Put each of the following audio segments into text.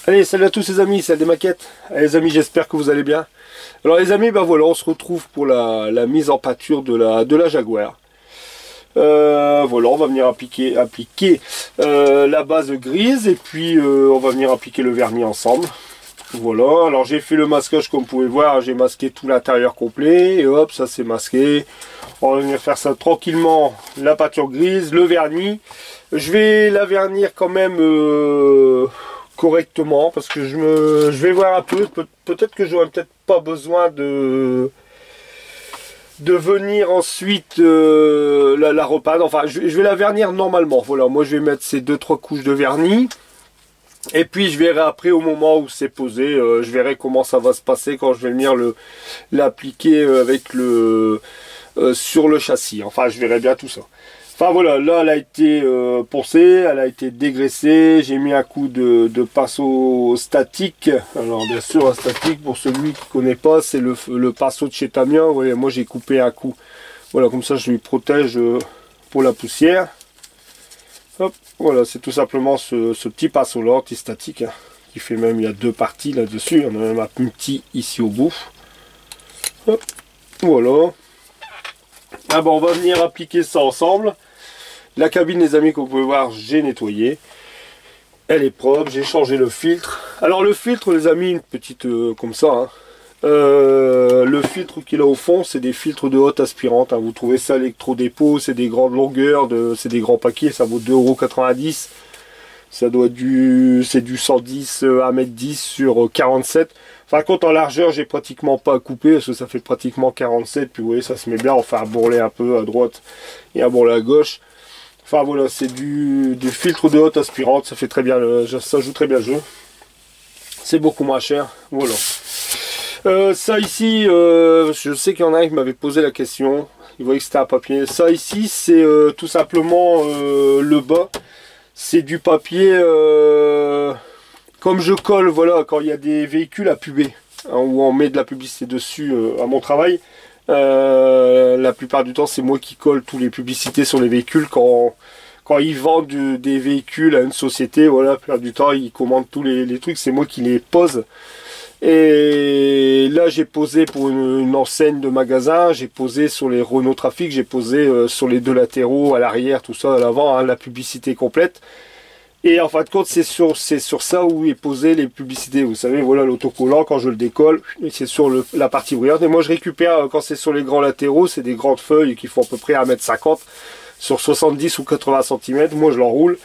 Allez, salut à tous les amis, c'est des maquettes. Allez, les amis, j'espère que vous allez bien. Alors les amis, ben voilà, on se retrouve pour la mise en pâture de la Jaguar. Voilà, on va venir appliquer la base grise et puis on va venir appliquer le vernis ensemble. Voilà, alors j'ai fait le masquage comme vous pouvez voir, j'ai masqué tout l'intérieur complet et hop, ça c'est masqué. On va venir faire ça tranquillement, la pâture grise, le vernis. Je vais la vernir quand même correctement parce que je vais voir un peu, peut-être que j'aurai peut-être pas besoin de venir ensuite la repeindre. Enfin, je vais la vernir normalement. Voilà, moi je vais mettre ces 2-3 couches de vernis. Et puis je verrai après au moment où c'est posé, je verrai comment ça va se passer quand je vais venir l'appliquer avec sur le châssis. Enfin, je verrai bien tout ça. Enfin voilà, là elle a été poncée, elle a été dégraissée, j'ai mis un coup de pinceau statique. Alors bien sûr un statique, pour celui qui ne connaît pas, c'est le pinceau de chez Tamiya. Vous voyez, moi j'ai coupé un coup. Voilà, comme ça je lui protège pour la poussière. Hop, voilà, c'est tout simplement ce petit pinceau là, anti-statique, hein, qui fait même, il y a 2 parties là-dessus, il y en a même un petit ici au bout. Hop, voilà. Ah bon, on va venir appliquer ça ensemble. La cabine, les amis, comme vous pouvez voir, j'ai nettoyé. Elle est propre, j'ai changé le filtre. Alors le filtre, les amis, une petite comme ça, hein. Le filtre qu'il a au fond, c'est des filtres de haute aspirante, hein. Vous trouvez ça à l'électro-dépôt, c'est des grandes longueurs, c'est des grands paquets, ça vaut 2,90 €. Ça doit c'est du 110 1,10 m sur 47. Enfin, compte en largeur, j'ai pratiquement pas à couper parce que ça fait pratiquement 47. Puis vous voyez, ça se met bien. On fait un bourrelet un peu à droite et un bourrelet à gauche. Enfin voilà, c'est du filtre de haute aspirante. Ça fait très bien, ça joue très bien le jeu. C'est beaucoup moins cher. Voilà. Ça ici, je sais qu'il y en a un qui m'avait posé la question. Il voyait que c'était un papier. Ça ici, c'est tout simplement le bas. C'est du papier, comme je colle, voilà, quand il y a des véhicules à puber, hein, où on met de la publicité dessus à mon travail. La plupart du temps, c'est moi qui colle toutes les publicités sur les véhicules quand ils vendent des véhicules à une société. Voilà, la plupart du temps, ils commandent tous les trucs, c'est moi qui les pose. Et là j'ai posé pour une enseigne de magasin, j'ai posé sur les Renault Trafic, j'ai posé sur les 2 latéraux, à l'arrière, tout ça, à l'avant, hein, la publicité complète. Et en fin de compte, c'est sur ça où est posé les publicités. Vous savez, voilà l'autocollant, quand je le décolle, c'est sur la partie brillante. Et moi je récupère, quand c'est sur les grands latéraux, c'est des grandes feuilles qui font à peu près 1,50 m sur 70 ou 80 cm. Moi je l'enroule.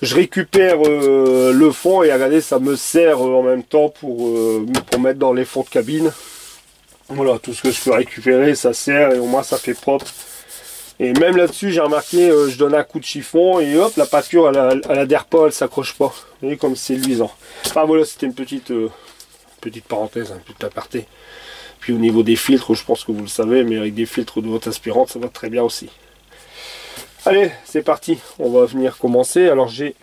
Je récupère le fond et regardez, ça me sert en même temps pour mettre dans les fonds de cabine. Voilà, tout ce que je peux récupérer, ça sert et au moins ça fait propre. Et même là-dessus, j'ai remarqué, je donne un coup de chiffon et hop, la pâture, elle adhère pas, elle s'accroche pas. Vous voyez comme c'est luisant. Enfin voilà, c'était une petite parenthèse, un petit aparté. Puis au niveau des filtres, je pense que vous le savez, mais avec des filtres de haute aspirante, ça va très bien aussi. Allez, c'est parti, on va venir commencer. Alors j'ai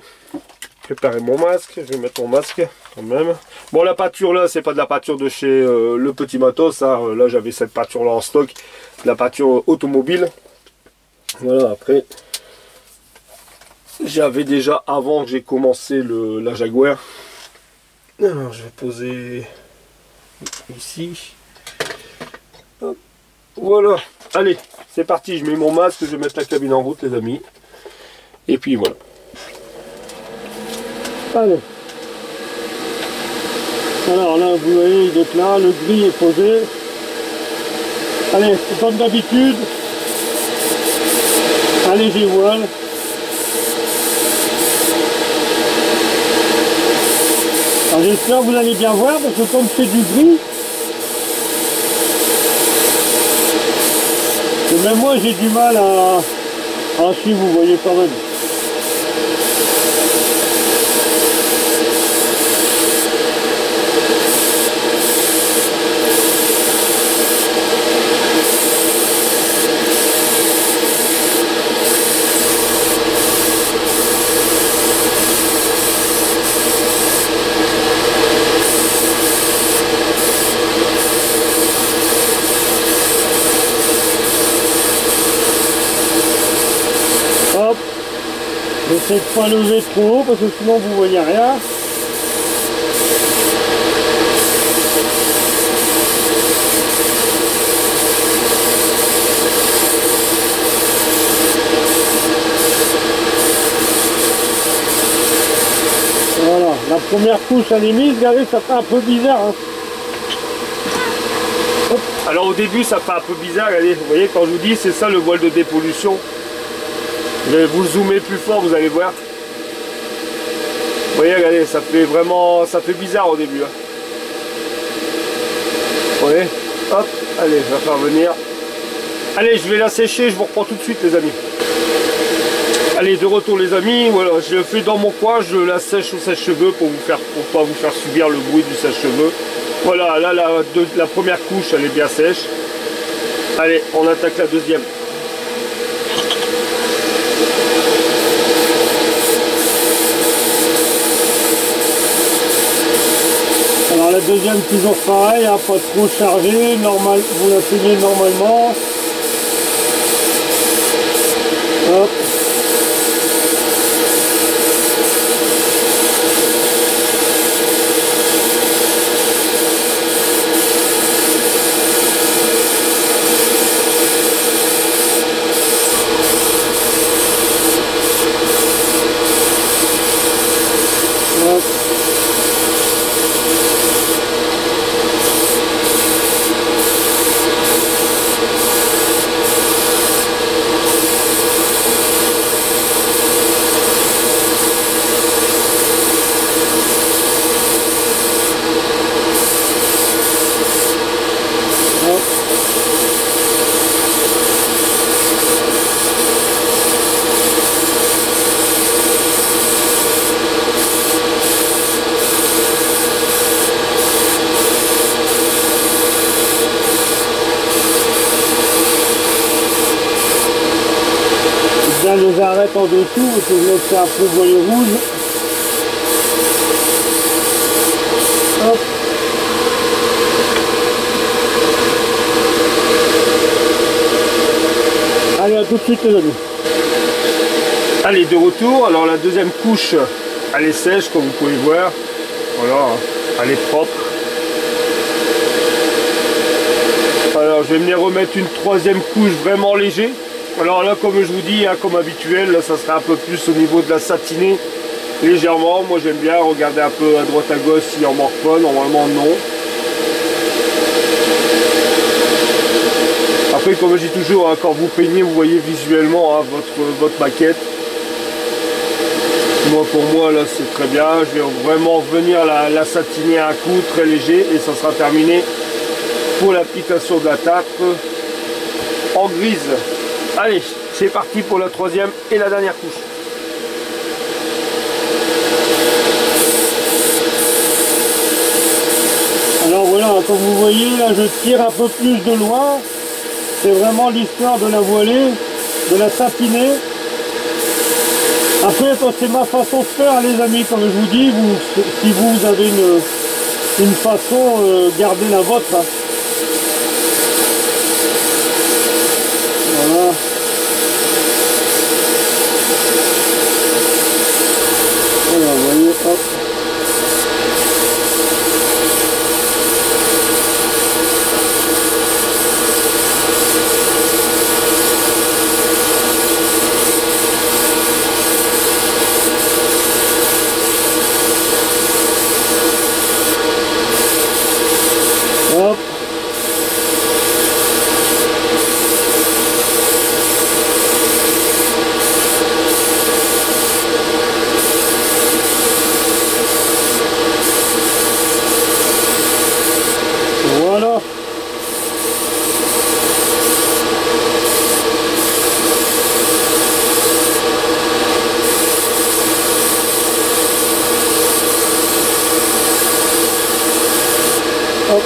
préparé mon masque, je vais mettre mon masque quand même. Bon, la pâture là, c'est pas de la pâture de chez le petit matos, hein. Là j'avais cette pâture là en stock, de la pâture automobile. Voilà, après, j'avais déjà, avant que j'ai commencé la Jaguar. Alors je vais poser ici. Hop. Voilà, allez, c'est parti, je mets mon masque, je vais mettre la cabine en route les amis. Et puis voilà. Allez. Alors là, vous voyez, donc là, le gris est posé. Allez, comme d'habitude, un léger voile. Alors j'espère que vous allez bien voir, parce que comme c'est du gris, et même moi j'ai du mal à suivre, vous voyez quand même. Hop, j'essaie de pas lever trop haut parce que sinon vous voyez rien. La première couche elle est mise, regardez, ça fait un peu bizarre. Hein. Alors au début ça fait un peu bizarre, regardez, vous voyez quand je vous dis c'est ça le voile de dépollution. Je vais vous zoomer plus fort, vous allez voir. Vous voyez, regardez, ça fait vraiment, ça fait bizarre au début. Hein. Vous voyez, hop, allez, je vais faire venir. Allez, je vais la sécher, je vous reprends tout de suite les amis. Allez, de retour les amis, voilà, je le fais dans mon coin, je la sèche au sèche-cheveux pour pas vous faire subir le bruit du sèche-cheveux. Voilà, là la première couche elle est bien sèche. Allez, on attaque la deuxième. Alors la deuxième toujours pareil, hein, pas trop chargé, normal, vous la peignez normalement. Hop. Les arêtes en dessous, parce que je laisse un peu voyer rouge. Hop. Allez, à tout de suite les amis. Allez, de retour, alors la deuxième couche, elle est sèche comme vous pouvez voir. Voilà, elle est propre. Alors je vais venir remettre une troisième couche vraiment léger. Alors là, comme je vous dis, hein, comme habituel, là, ça sera un peu plus au niveau de la satinée, légèrement. Moi j'aime bien regarder un peu à droite à gauche s'il en manque pas, normalement non. Après, comme je dis toujours, hein, quand vous peignez, vous voyez visuellement hein, votre maquette. Moi, pour moi, là c'est très bien. Je vais vraiment venir la satiner à un coup très léger et ça sera terminé pour l'application de la tarte en grise. Allez, c'est parti pour la troisième et la dernière couche. Alors voilà, comme vous voyez, là je tire un peu plus de loin. C'est vraiment l'histoire de la voiler, de la satiner. Après, c'est ma façon de faire les amis, comme je vous dis, si vous avez une façon, gardez la vôtre. Hein. Voilà. Voilà, vous voyez, hop. Hop. Voilà. Hop.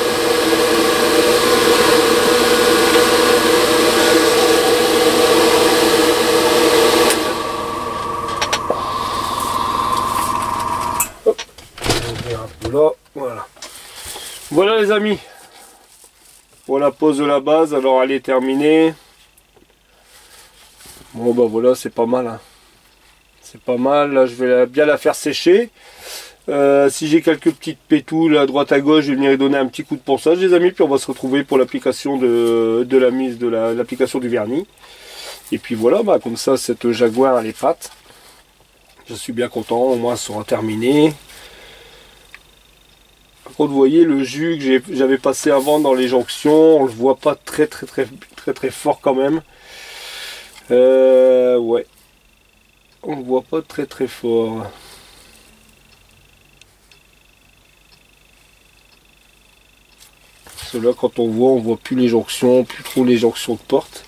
Voilà. Voilà les amis. Pour la pose de la base, alors elle est terminée. Bon bah voilà, c'est pas mal. Hein. C'est pas mal. Là, je vais bien la faire sécher. Si j'ai quelques petites pétoules à droite à gauche, je vais venir y donner un petit coup de ponçage les amis. Puis on va se retrouver pour l'application de la mise de l'application du vernis. Et puis voilà, bah, comme ça cette Jaguar elle est prête. Je suis bien content, au moins elle sera terminée. Par contre, vous voyez le jus que j'avais passé avant dans les jonctions, on le voit pas très fort quand même. Ouais, on le voit pas très fort. Parce que là, quand on voit plus les jonctions, plus trop les jonctions de porte.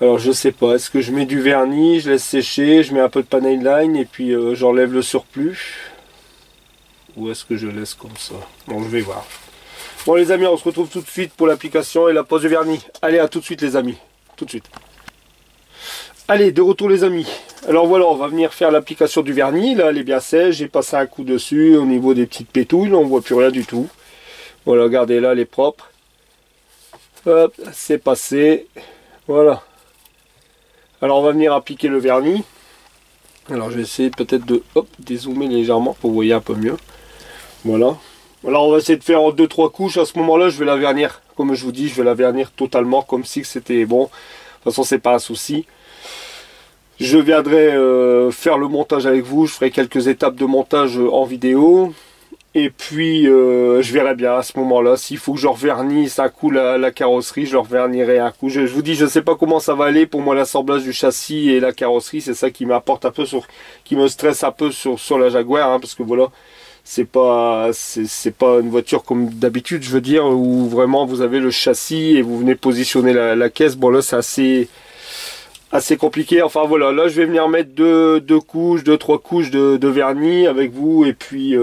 Alors je sais pas, est-ce que je mets du vernis, je laisse sécher, je mets un peu de panel line et puis j'enlève le surplus, ou est-ce que je laisse comme ça? Bon, je vais voir. Bon les amis, on se retrouve tout de suite pour l'application et la pose de vernis. Allez, à tout de suite les amis, tout de suite. Allez, de retour les amis. Alors voilà, on va venir faire l'application du vernis. Là, elle est bien sèche, j'ai passé un coup dessus au niveau des petites pétouilles, on voit plus rien du tout. Voilà, regardez là, elle est propre. Hop, c'est passé. Voilà. Alors on va venir appliquer le vernis. Alors je vais essayer peut-être de dézoomer légèrement pour que vous voyez un peu mieux. Voilà. Alors on va essayer de faire en 2-3 couches. À ce moment-là, je vais la vernir. Comme je vous dis, je vais la vernir totalement comme si c'était bon. De toute façon, c'est pas un souci. Je viendrai faire le montage avec vous. Je ferai quelques étapes de montage en vidéo. Et puis je verrai bien à ce moment-là s'il faut que je revernisse un coup la carrosserie, je le revernirai un coup. Je vous dis, je ne sais pas comment ça va aller pour moi l'assemblage du châssis et la carrosserie, c'est ça qui m'apporte un peu qui me stresse un peu sur la Jaguar, hein, parce que voilà, c'est pas une voiture comme d'habitude, je veux dire, où vraiment vous avez le châssis et vous venez positionner la caisse. Bon là c'est assez compliqué. Enfin voilà, là je vais venir mettre deux couches, 2-3 couches de vernis avec vous et puis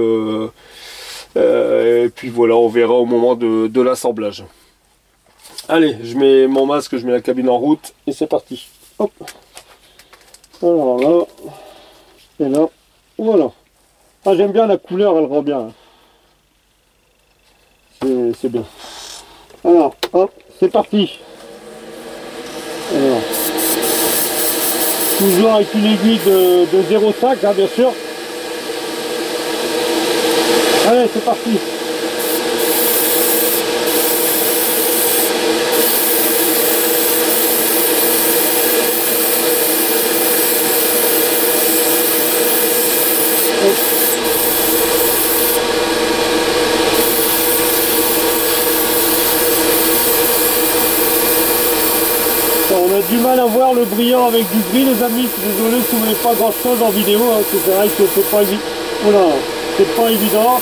voilà, on verra au moment de l'assemblage. Allez, je mets mon masque, je mets la cabine en route et c'est parti. Hop. Alors là, et là, voilà. Ah, j'aime bien la couleur, elle rend bien. C'est bien. Alors, hop, c'est parti. Alors, toujours avec une aiguille de 0,5, hein, bien sûr. Allez, c'est parti. On a du mal à voir le brillant avec du gris les amis, désolé si vous n'avez pas grand chose en vidéo, hein, c'est vrai que c'est pas évident. Voilà, c'est pas évident.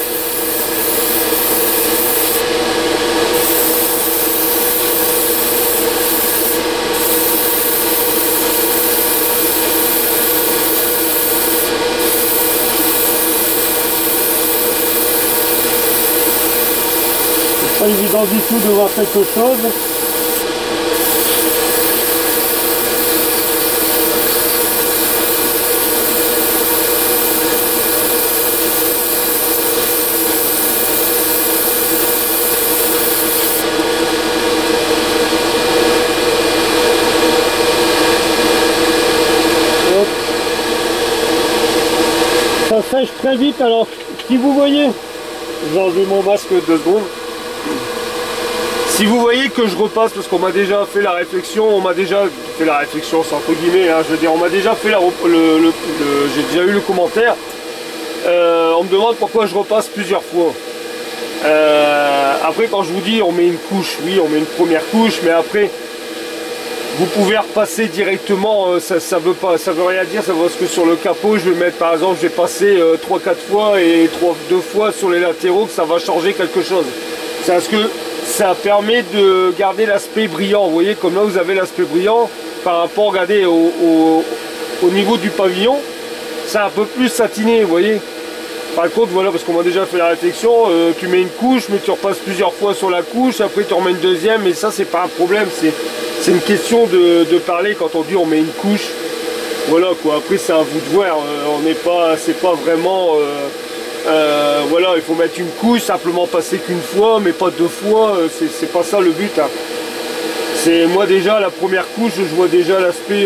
C'est pas évident du tout de voir quelque chose. Ça sèche très vite, alors si vous voyez, j'ai enlevé mon masque 2 secondes. Si vous voyez que je repasse, parce qu'on m'a déjà fait la réflexion, c'est entre guillemets, hein, je veux dire, on m'a déjà fait j'ai déjà eu le commentaire, on me demande pourquoi je repasse plusieurs fois. Après quand je vous dis on met une couche, oui on met une première couche, mais après vous pouvez repasser directement, ça veut rien dire, ça veut dire que sur le capot je vais mettre par exemple, je vais passer 3-4 fois et 2 fois sur les latéraux, que ça va changer quelque chose. C'est parce que ça permet de garder l'aspect brillant, vous voyez, comme là vous avez l'aspect brillant par rapport, regardez, au niveau du pavillon, c'est un peu plus satiné, vous voyez. Par contre, voilà, parce qu'on m'a déjà fait la réflexion, tu mets une couche, mais tu repasses plusieurs fois sur la couche, après tu remets une deuxième, et ça c'est pas un problème, c'est une question de parler quand on dit on met une couche. Voilà quoi, après c'est à vous de voir, c'est pas vraiment, voilà, il faut mettre une couche, simplement passer qu'une fois, mais pas 2 fois, c'est pas ça le but. Hein. C'est moi déjà la première couche, je vois déjà l'aspect,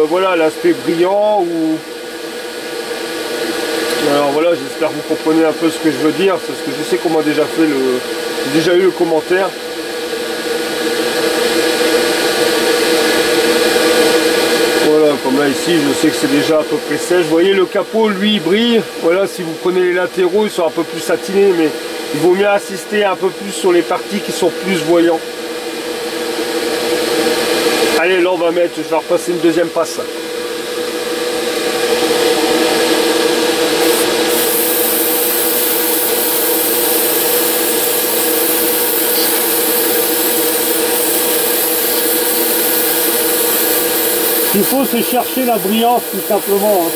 voilà, l'aspect brillant ou. Alors voilà, j'espère que vous comprenez un peu ce que je veux dire, parce que je sais qu'on m'a déjà fait j'ai déjà eu le commentaire. Voilà, comme là ici, je sais que c'est déjà à peu près sèche. Vous voyez le capot, lui, il brille. Voilà, si vous prenez les latéraux, ils sont un peu plus satinés, mais Il vaut mieux insister un peu plus sur les parties qui sont plus voyants. Allez, là on va mettre, je vais repasser une deuxième passe. Ce qu'il faut, c'est chercher la brillance tout simplement. Hein.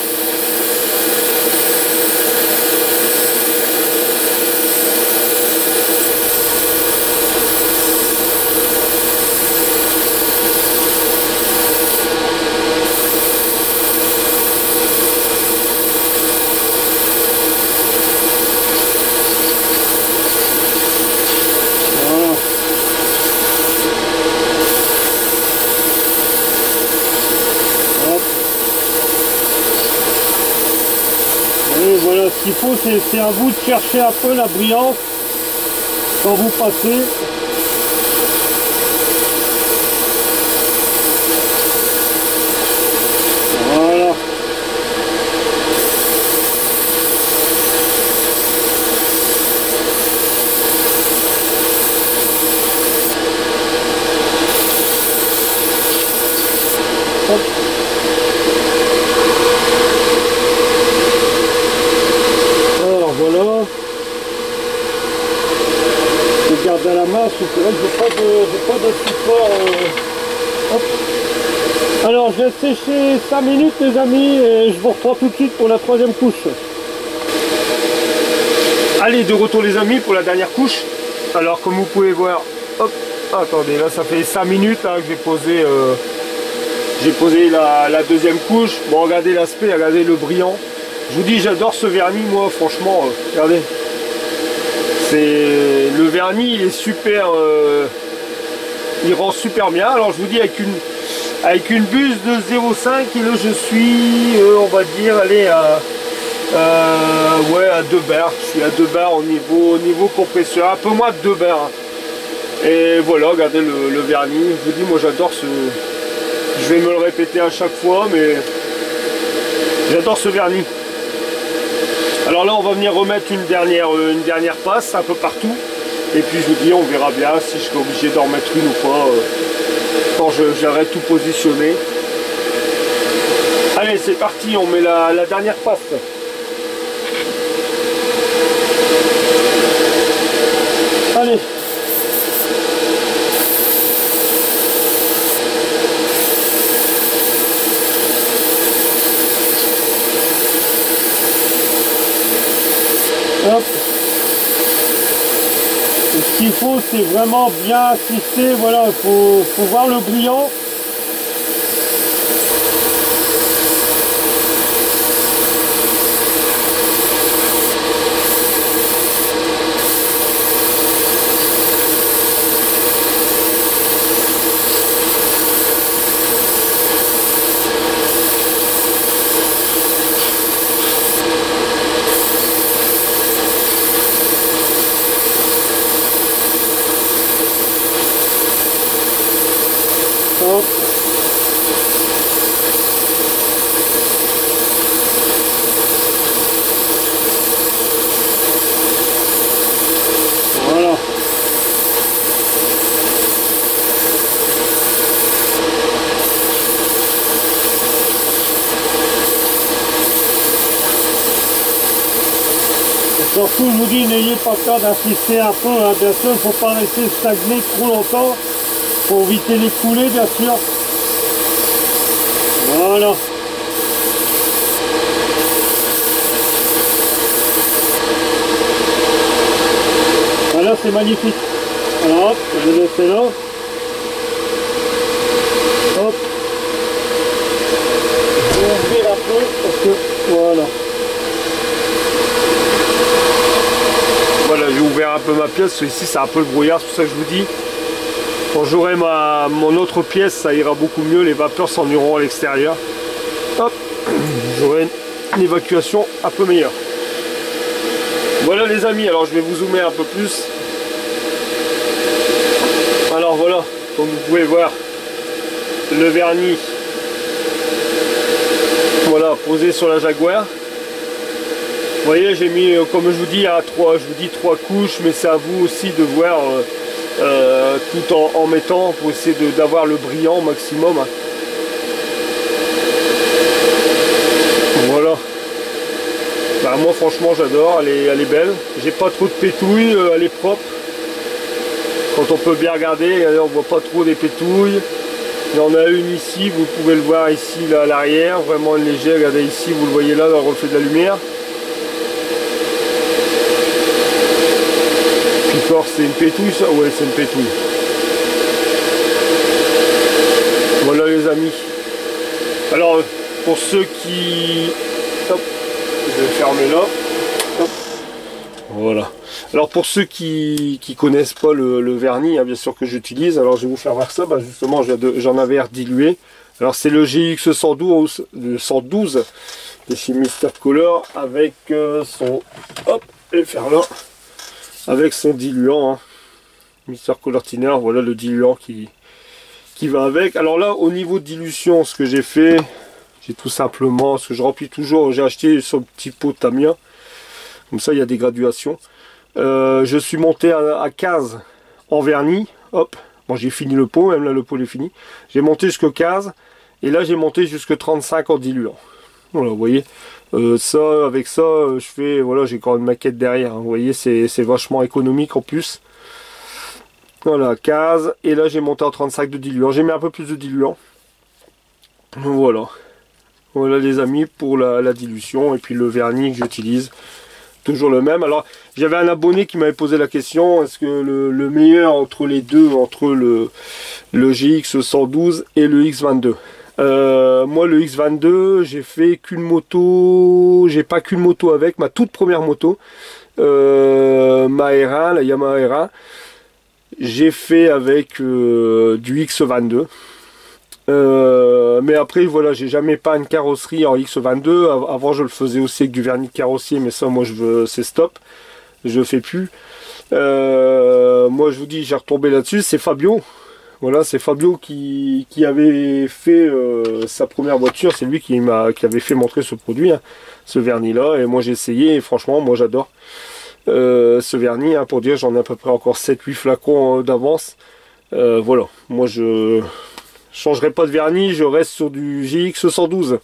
Et voilà, ce qu'il faut, c'est à vous de chercher un peu la brillance quand vous passez. Voilà. Hop. Alors voilà. Je garde à la main, parce que j'ai pas de support. Hop. Alors je laisse sécher 5 minutes les amis et je vous reprends tout de suite pour la troisième couche. Allez, de retour les amis pour la dernière couche. Alors comme vous pouvez voir, hop, attendez, là ça fait 5 minutes là, que j'ai posé la deuxième couche. Bon, regardez l'aspect, regardez le brillant. Je vous dis, j'adore ce vernis, moi, franchement, regardez. Le vernis, il est super, il rend super bien. Alors je vous dis, avec une buse de 0,5 kg, je suis, on va dire, allez, ouais, à 2 bars. Je suis à 2 bars au niveau compresseur, un peu moins de 2 bars. Et voilà, regardez le vernis. Je vous dis, moi j'adore ce... Je vais me le répéter à chaque fois, mais j'adore ce vernis. Alors là, on va venir remettre une dernière passe un peu partout. Et puis je vous dis, on verra bien si je suis obligé d'en remettre une ou pas quand j'aurai tout positionné. Allez, c'est parti, on met la dernière passe. Allez. Hop. Et ce qu'il faut, c'est vraiment bien assister. Voilà, il faut voir le brillant. Hop. Voilà. Et surtout, je vous dis, n'ayez pas peur d'insister un peu. Hein. Bien sûr, il ne faut pas rester stagné trop longtemps. Pour éviter les coulées, bien sûr. Voilà. Voilà, c'est magnifique. Alors hop, je vais laisser là. Hop. Je vais ouvrir un peu parce que voilà. Voilà, j'ai ouvert un peu ma pièce. Ici, c'est un peu le brouillard, c'est pour ça que je vous dis. Quand j'aurai mon autre pièce, ça ira beaucoup mieux, les vapeurs s'en iront à l'extérieur. Hop, j'aurai une évacuation un peu meilleure. Voilà les amis, alors je vais vous zoomer un peu plus. Alors voilà, comme vous pouvez voir, le vernis, voilà, posé sur la Jaguar. voyez, j'ai mis, comme je vous dis, trois couches, mais c'est à vous aussi de voir tout en mettant pour essayer d'avoir le brillant au maximum. Voilà. Bah, moi franchement j'adore, elle est belle. J'ai pas trop de pétouilles, elle est propre. Quand on peut bien regarder, on voit pas trop des pétouilles. Il y en a une ici, vous pouvez le voir ici là, à l'arrière, vraiment léger. Regardez ici, vous le voyez là dans le reflet de la lumière. Picor, c'est une pétouille ça? Ouais, c'est une pétouille. Voilà les amis. Alors pour ceux qui... Hop, je vais fermer là. Hop. Voilà. Alors pour ceux qui connaissent pas le vernis, bien sûr que j'utilise, alors je vais vous faire voir ça. Justement, j'en avais redilué. Alors c'est le GX 112 de chez Mister Color avec son... Hop, et faire là. Avec son diluant. Mister Color Thinner, voilà le diluant qui va avec. Alors là, au niveau de dilution, ce que j'ai fait, j'ai tout simplement, ce que je remplis toujours, j'ai acheté ce petit pot de Tamiya. Comme ça, il y a des graduations. Je suis monté à 15 en vernis. Hop. Bon, j'ai fini le pot, même là, le pot est fini. J'ai monté jusqu'à 15. Et là, j'ai monté jusqu'à 35 en diluant. Voilà, vous voyez. Ça, avec ça, je fais... Voilà, j'ai encore une maquette derrière. Vous voyez, c'est vachement économique en plus. Voilà, 15. Et là, j'ai monté en 35 de diluant. J'ai mis un peu plus de diluant. Voilà. Voilà, les amis, pour la dilution. Et puis le vernis que j'utilise. Toujours le même. Alors j'avais un abonné qui m'avait posé la question, est-ce que le meilleur entre les deux, entre le GX 112 et le X22? Moi le X22, j'ai fait qu'une moto, j'ai pas qu'une moto avec, ma toute première moto, ma R1, la Yamaha R1, j'ai fait avec du X22. Mais après voilà, j'ai jamais pas une carrosserie en X22. Avant je le faisais aussi avec du vernis de carrossier, mais ça moi c'est stop, je fais plus. Moi je vous dis, j'ai retombé là-dessus, c'est Fabio. Voilà, c'est Fabio qui avait fait sa première voiture, c'est lui qui avait fait montrer ce produit, ce vernis là, et moi j'ai essayé et franchement moi j'adore ce vernis, pour dire, j'en ai à peu près encore 7-8 flacons d'avance. Voilà, moi je changerai pas de vernis, je reste sur du GX 112.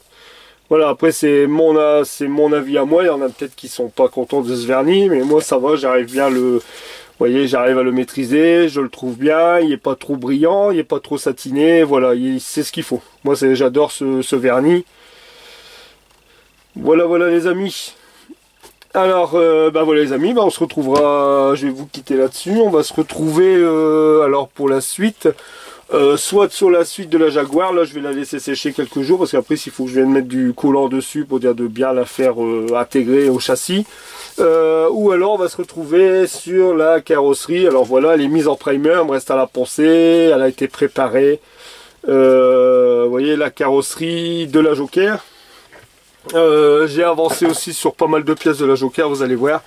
Voilà, après c'est mon avis à moi, il y en a peut-être qui sont pas contents de ce vernis, mais moi ça va, j'arrive bien vous voyez, j'arrive à le maîtriser, je le trouve bien, il est pas trop brillant, il est pas trop satiné, voilà, c'est ce qu'il faut. Moi j'adore ce vernis. Voilà les amis. Alors voilà les amis, on se retrouvera, je vais vous quitter là-dessus, on va se retrouver alors pour la suite. Soit sur la suite de la Jaguar, là je vais la laisser sécher quelques jours parce qu'après il faut que je vienne mettre du collant dessus pour dire de bien la faire intégrer au châssis, ou alors on va se retrouver sur la carrosserie. Alors voilà, elle est mise en primer, il me reste à la poncer, elle a été préparée. Vous voyez la carrosserie de la Joker, j'ai avancé aussi sur pas mal de pièces de la Joker, vous allez voir.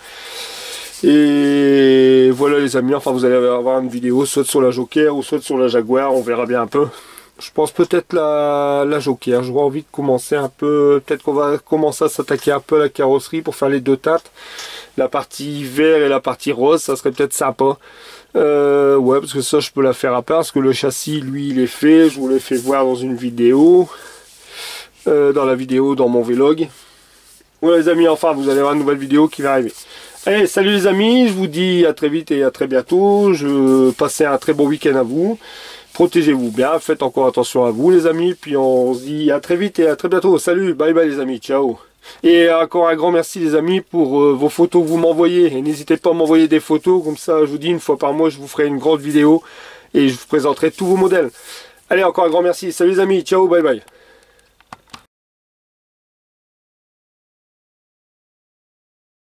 Et voilà les amis, enfin vous allez avoir une vidéo soit sur la Joker ou soit sur la Jaguar, on verra bien un peu. Je pense peut-être la Joker, j'aurais envie de commencer un peu, peut-être qu'on va commencer à s'attaquer un peu à la carrosserie pour faire les deux teintes. La partie vert et la partie rose, ça serait peut-être sympa. Ouais, parce que ça je peux la faire à part, parce que le châssis lui il est fait, je vous l'ai fait voir dans une vidéo. Dans mon vlog. Voilà les amis, enfin vous allez avoir une nouvelle vidéo qui va arriver. Allez, salut les amis, je vous dis à très vite et à très bientôt. Je passez un très bon week-end à vous. Protégez-vous bien, faites encore attention à vous les amis. Puis on se dit à très vite et à très bientôt. Salut, bye bye les amis, ciao. Et encore un grand merci les amis pour vos photos que vous m'envoyez. Et n'hésitez pas à m'envoyer des photos, comme ça je vous dis une fois par mois je vous ferai une grande vidéo. Et je vous présenterai tous vos modèles. Allez, encore un grand merci, salut les amis, ciao, bye bye.